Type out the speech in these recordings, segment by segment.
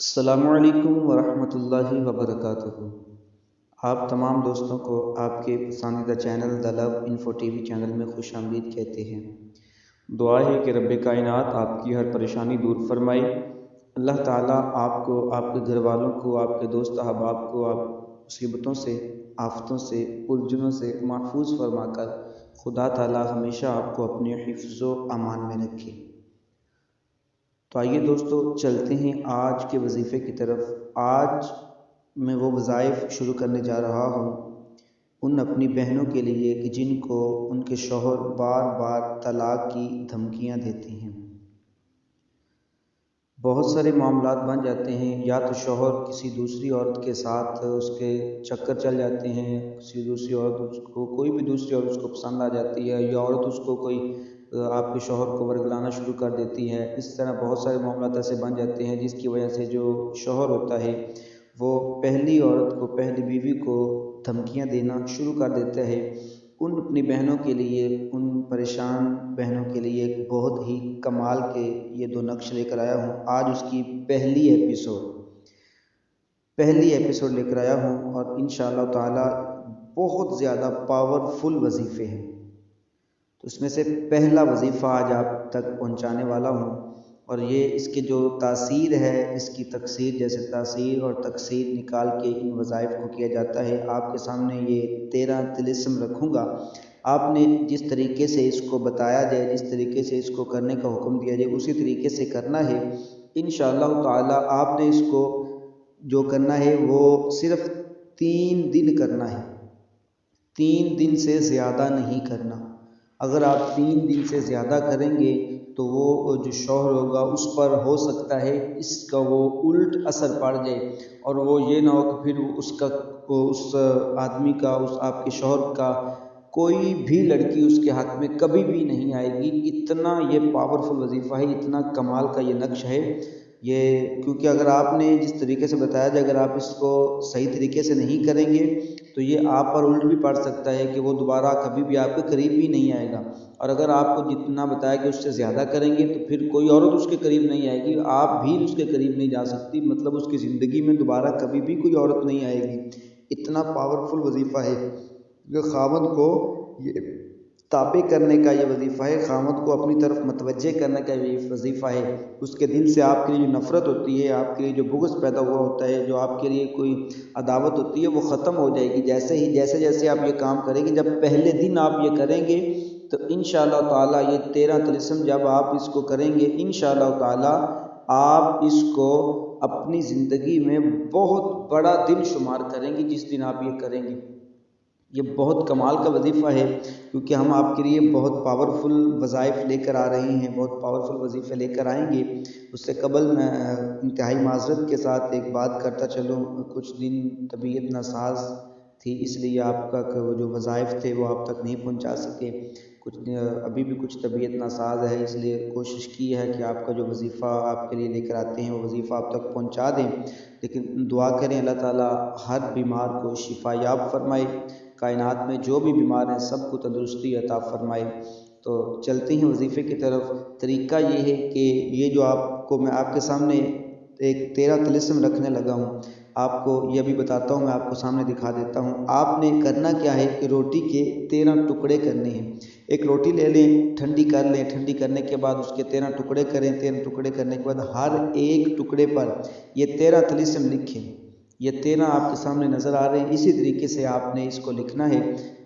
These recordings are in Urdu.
السلام علیکم ورحمۃ اللہ وبرکاتہ۔ آپ تمام دوستوں کو آپ کے پسندیدہ چینل دا لو انفو ٹی وی چینل میں خوش آمدید کہتے ہیں۔ دعا ہے کہ رب کائنات آپ کی ہر پریشانی دور فرمائے۔ اللہ تعالیٰ آپ کو، آپ کے گھر والوں کو، آپ کے دوست احباب کو آپ مصیبتوں سے، آفتوں سے، الجھنوں سے محفوظ فرما کر خدا تعالیٰ ہمیشہ آپ کو اپنے حفظ و امان میں رکھے۔ تو آئیے دوستو چلتے ہیں آج کے وظیفے کی طرف۔ آج میں وہ وظائف شروع کرنے جا رہا ہوں ان اپنی بہنوں کے لیے کہ جن کو ان کے شوہر بار بار طلاق کی دھمکیاں دیتے ہیں۔ بہت سارے معاملات بن جاتے ہیں، یا تو شوہر کسی دوسری عورت کے ساتھ اس کے چکر چل جاتے ہیں، کسی دوسری عورت اس کو، کوئی بھی دوسری عورت اس کو پسند آ جاتی ہے، یا عورت اس کو کوئی آپ کے شوہر کو ورگلانا شروع کر دیتی ہے۔ اس طرح بہت سارے معاملات ایسے بن جاتے ہیں جس کی وجہ سے جو شوہر ہوتا ہے وہ پہلی عورت کو، پہلی بیوی کو دھمکیاں دینا شروع کر دیتا ہے۔ ان اپنی بہنوں کے لیے، ان پریشان بہنوں کے لیے بہت ہی کمال کے یہ دو نقش لے کر آیا ہوں۔ آج اس کی پہلی ایپیسوڈ لے کر آیا ہوں، اور انشاءاللہ تعالی بہت زیادہ پاورفل وظیفے ہیں۔ تو اس میں سے پہلا وظیفہ آج آپ تک پہنچانے والا ہوں، اور یہ اس کے جو تاثیر ہے، اس کی تکثیر، جیسے تاثیر اور تکثیر نکال کے ان وظائف کو کیا جاتا ہے۔ آپ کے سامنے یہ 13 طلسم رکھوں گا، آپ نے جس طریقے سے اس کو بتایا جائے، جس طریقے سے اس کو کرنے کا حکم دیا جائے، اسی طریقے سے کرنا ہے۔ انشاءاللہ تعالی آپ نے اس کو جو کرنا ہے وہ صرف 3 دن کرنا ہے، 3 دن سے زیادہ نہیں کرنا۔ اگر آپ 3 دن سے زیادہ کریں گے تو وہ جو شوہر ہوگا اس پر ہو سکتا ہے اس کا وہ الٹ اثر پڑ جائے، اور وہ یہ نہ ہو کہ پھر اس آدمی کا، اس آپ کے شوہر کا کوئی بھی لڑکی اس کے حق میں کبھی بھی نہیں آئے گی۔ اتنا یہ پاورفل وظیفہ ہے، اتنا کمال کا یہ نقش ہے یہ، کیونکہ اگر آپ نے جس طریقے سے بتایا جائے، اگر آپ اس کو صحیح طریقے سے نہیں کریں گے تو یہ آپ پر الٹ بھی پڑ سکتا ہے کہ وہ دوبارہ کبھی بھی آپ کے قریب بھی نہیں آئے گا۔ اور اگر آپ کو جتنا بتایا کہ اس سے زیادہ کریں گے تو پھر کوئی عورت اس کے قریب نہیں آئے گی، آپ بھی اس کے قریب نہیں جا سکتی، مطلب اس کی زندگی میں دوبارہ کبھی بھی کوئی عورت نہیں آئے گی۔ اتنا پاورفل وظیفہ ہے کہ خاوند کو یہ تابع کرنے کا یہ وظیفہ ہے، خاوند کو اپنی طرف متوجہ کرنے کا یہ وظیفہ ہے۔ اس کے دل سے آپ کے لیے جو نفرت ہوتی ہے، آپ کے لیے جو بغض پیدا ہوا ہوتا ہے، جو آپ کے لیے کوئی عداوت ہوتی ہے، وہ ختم ہو جائے گی جیسے آپ یہ کام کریں گے۔ جب پہلے دن آپ یہ کریں گے تو انشاءاللہ تعالی یہ 13 طلسم جب آپ اس کو کریں گے، انشاءاللہ تعالی آپ اس کو اپنی زندگی میں بہت بڑا دن شمار کریں گے جس دن آپ یہ کریں گے۔ یہ بہت کمال کا وظیفہ ہے، کیونکہ ہم آپ کے لیے بہت پاورفل وظائف لے کر آ رہے ہیں، بہت پاورفل وظیفے لے کر آئیں گے۔ اس سے قبل میں انتہائی معذرت کے ساتھ ایک بات کرتا چلوں، کچھ دن طبیعت ناساز تھی، اس لیے آپ کا جو وظائف تھے وہ آپ تک نہیں پہنچا سکے۔ ابھی بھی کچھ طبیعت ناساز ہے، اس لیے کوشش کی ہے کہ آپ کا جو وظیفہ آپ کے لیے لے کر آتے ہیں وہ وظیفہ آپ تک پہنچا دیں، لیکن دعا کریں اللہ تعالیٰ ہر بیمار کو شفا یاب فرمائے، کائنات میں جو بھی بیمار ہیں سب کو تندرستی عطا فرمائے۔ تو چلتے ہیں وظیفے کی طرف۔ طریقہ یہ ہے کہ یہ جو میں آپ کے سامنے ایک 13 طلسم رکھنے لگا ہوں، آپ کو یہ بھی بتاتا ہوں، میں آپ کو سامنے دکھا دیتا ہوں۔ آپ نے کرنا کیا ہے کہ روٹی کے 13 ٹکڑے کرنے ہیں۔ ایک روٹی لے لیں، ٹھنڈی کر لیں، ٹھنڈی کرنے کے بعد اس کے 13 ٹکڑے کریں، 13 ٹکڑے کرنے کے بعد ہر ایک ٹکڑے پر یہ 13 طلسم لکھیں۔ یہ 13 آپ کے سامنے نظر آ رہے ہیں، اسی طریقے سے آپ نے اس کو لکھنا ہے۔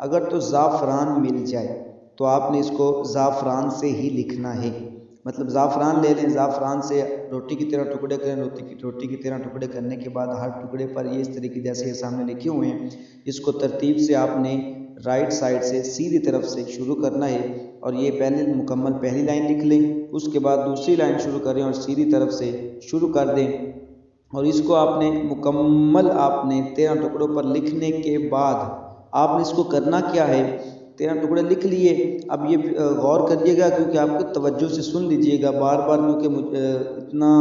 اگر تو زعفران مل جائے تو آپ نے اس کو زعفران سے ہی لکھنا ہے، مطلب زعفران لے لیں، زعفران سے روٹی کی 13 ٹکڑے کریں، روٹی کی 13 ٹکڑے کرنے کے بعد ہر ٹکڑے پر یہ اس طریقے جیسے یہ سامنے لکھے ہوئے ہیں، اس کو ترتیب سے آپ نے رائٹ سائڈ سے سیدھی طرف سے شروع کرنا ہے، اور یہ پہلے مکمل پہلی لائن لکھ لیں، اس کے بعد دوسری لائن شروع کریں اور سیدھی طرف سے شروع کر دیں، اور اس کو آپ نے مکمل 13 ٹکڑوں پر لکھنے کے بعد آپ نے اس کو کرنا کیا ہے، 13 ٹکڑے لکھ لیے۔ اب یہ غور کریے گا، کیونکہ آپ کو توجہ سے سن لیجئے گا بار بار، کیونکہ اتنا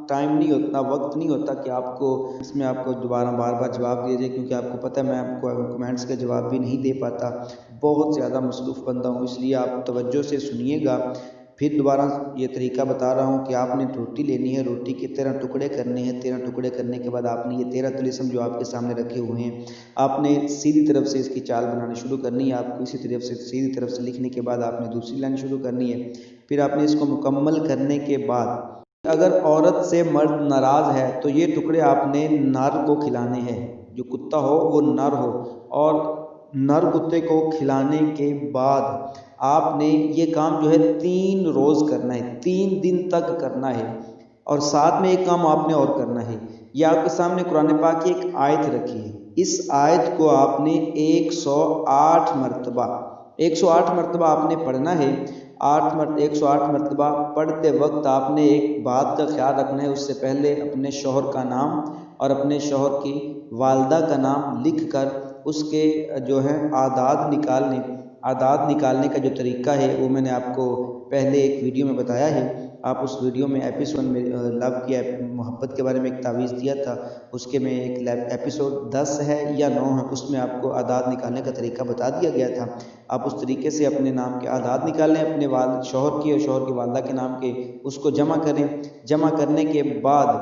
ٹائم نہیں ہوتا، وقت نہیں ہوتا کہ آپ کو اس میں آپ کو دوبارہ بار بار جواب دیا جائے، کیونکہ آپ کو پتہ ہے میں آپ کو کمنٹس کا جواب بھی نہیں دے پاتا، بہت زیادہ مصروف بندہ ہوں، اس لیے آپ توجہ سے سنیے گا۔ پھر دوبارہ یہ طریقہ بتا رہا ہوں کہ آپ نے روٹی لینی ہے، روٹی کے 13 ٹکڑے کرنے ہیں، 13 ٹکڑے کرنے کے بعد آپ نے یہ 13 طلسم جو آپ کے سامنے رکھے ہوئے ہیں، آپ نے سیدھی طرف سے اس کی چال بنانی شروع کرنی ہے۔ آپ کو اسی طرف سے سیدھی طرف سے لکھنے کے بعد آپ نے دوسری لائن شروع کرنی ہے۔ پھر آپ نے اس کو مکمل کرنے کے بعد اگر عورت سے مرد ناراض ہے تو یہ ٹکڑے آپ نے نر کو کھلانے ہیں، جو کتا ہو وہ نر ہو، اور نر کتے کو کھلانے کے بعد آپ نے یہ کام جو ہے 3 روز کرنا ہے، 3 دن تک کرنا ہے، اور ساتھ میں ایک کام آپ نے اور کرنا ہے۔ یہ آپ کے سامنے قرآن پاک کی ایک آیت رکھی ہے، اس آیت کو آپ نے 108 مرتبہ آپ نے پڑھنا ہے۔ 108 مرتبہ پڑھتے وقت آپ نے ایک بات کا خیال رکھنا ہے، اس سے پہلے اپنے شوہر کا نام اور اپنے شوہر کی والدہ کا نام لکھ کر اس کے جو ہے اعداد نکالنے کا جو طریقہ ہے وہ میں نے آپ کو پہلے ایک ویڈیو میں بتایا ہے۔ آپ اس ویڈیو میں ایپیسوڈ میں لو کی محبت کے بارے میں ایک تعویذ دیا تھا، اس کے میں ایک ایپیسوڈ 10 ہے یا 9 ہے، اس میں آپ کو اعداد نکالنے کا طریقہ بتا دیا گیا تھا۔ آپ اس طریقے سے اپنے نام کے اعداد نکالیں، اپنے شوہر کی اور شوہر کی والدہ کے نام کے، اس کو جمع کریں۔ جمع کرنے کے بعد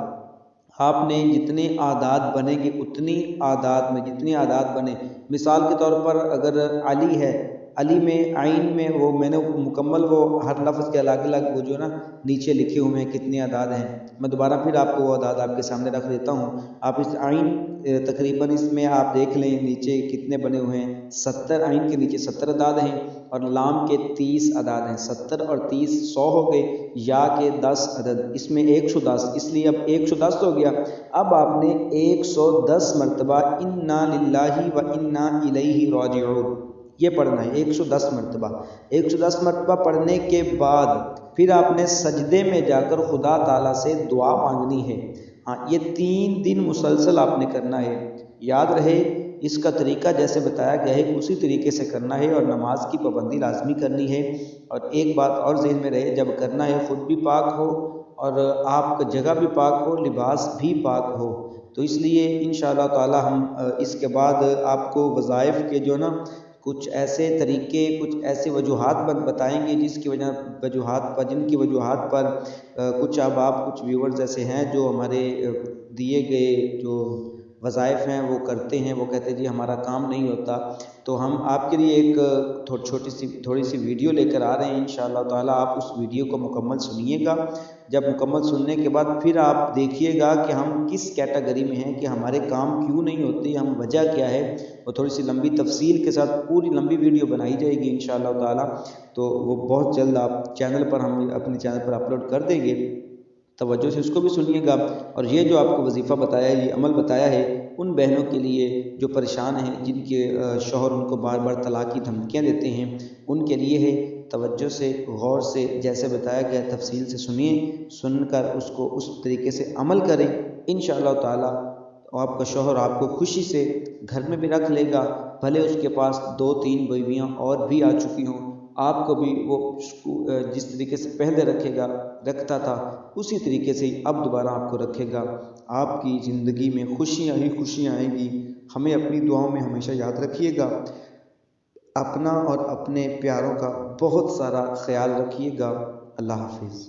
آپ نے جتنے اعداد بنیں گے اتنی اعداد میں جتنی اعداد بنے، مثال کے طور پر اگر علی ہے، علی میں عین میں وہ میں نے مکمل وہ ہر لفظ کے الگ الگ وہ جو نا نیچے لکھے ہوئے ہیں کتنے اعداد ہیں، میں دوبارہ پھر آپ کو وہ اعداد آپ کے سامنے رکھ دیتا ہوں۔ آپ اس عین تقریباً اس میں آپ دیکھ لیں نیچے کتنے بنے ہوئے ہیں، 70 عین کے نیچے 70 اعداد ہیں، اور لام کے 30 اعداد ہیں، 70 اور 30 100 ہو گئے، یا کے 10 عدد، اس میں 110، اس لیے اب 110 ہو گیا۔ اب آپ نے 110 مرتبہ انا للہ و انا الیہ راجعون یہ پڑھنا ہے، 110 مرتبہ۔ 110 مرتبہ پڑھنے کے بعد پھر آپ نے سجدے میں جا کر خدا تعالیٰ سے دعا مانگنی ہے۔ ہاں، یہ 3 دن مسلسل آپ نے کرنا ہے۔ یاد رہے اس کا طریقہ جیسے بتایا گیا ہے اسی طریقے سے کرنا ہے، اور نماز کی پابندی لازمی کرنی ہے۔ اور ایک بات اور ذہن میں رہے، جب کرنا ہے خود بھی پاک ہو اور آپ کا جگہ بھی پاک ہو، لباس بھی پاک ہو۔ تو اس لیے انشاءاللہ تعالی ہم اس کے بعد آپ کو وظائف کے جو نا کچھ ایسے طریقے، کچھ ایسے وجوہات بتائیں گے جن کی وجوہات پر کچھ کچھ ویورز ایسے ہیں جو ہمارے دیے گئے جو وظائف ہیں وہ کرتے ہیں، وہ کہتے ہیں جی ہمارا کام نہیں ہوتا، تو ہم آپ کے لیے ایک تھوڑی سی ویڈیو لے کر آ رہے ہیں انشاءاللہ تعالیٰ۔ آپ اس ویڈیو کو مکمل سنیے گا، جب مکمل سننے کے بعد پھر آپ دیکھیے گا کہ ہم کس کیٹیگری میں ہیں، کہ ہمارے کام کیوں نہیں ہوتے، ہم وجہ کیا ہے، وہ تھوڑی سی لمبی تفصیل کے ساتھ پوری لمبی ویڈیو بنائی جائے گی انشاءاللہ تعالیٰ، تو وہ بہت جلد آپ چینل پر ہم اپنے چینل پر اپلوڈ کر دیں گے، توجہ سے اس کو بھی سنیے گا۔ اور یہ جو آپ کو وظیفہ بتایا ہے، یہ عمل بتایا ہے ان بہنوں کے لیے جو پریشان ہیں، جن کے شوہر ان کو بار بار طلاق کی دھمکیاں دیتے ہیں، ان کے لیے ہے۔ توجہ سے غور سے جیسے بتایا گیا تفصیل سے سنیے، سن کر اس کو اس طریقے سے عمل کریں انشاءاللہ تعالیٰ، آپ کا شوہر آپ کو خوشی سے گھر میں بھی رکھ لے گا، بھلے اس کے پاس 2-3 بیویاں اور بھی آ چکی ہوں، آپ کو بھی وہ جس طریقے سے پہلے رکھتا تھا اسی طریقے سے اب دوبارہ آپ کو رکھے گا۔ آپ کی زندگی میں خوشیاں ہی خوشیاں آئیں گی۔ ہمیں اپنی دعاؤں میں ہمیشہ یاد رکھیے گا، اپنا اور اپنے پیاروں کا بہت سارا خیال رکھیے گا۔ اللہ حافظ۔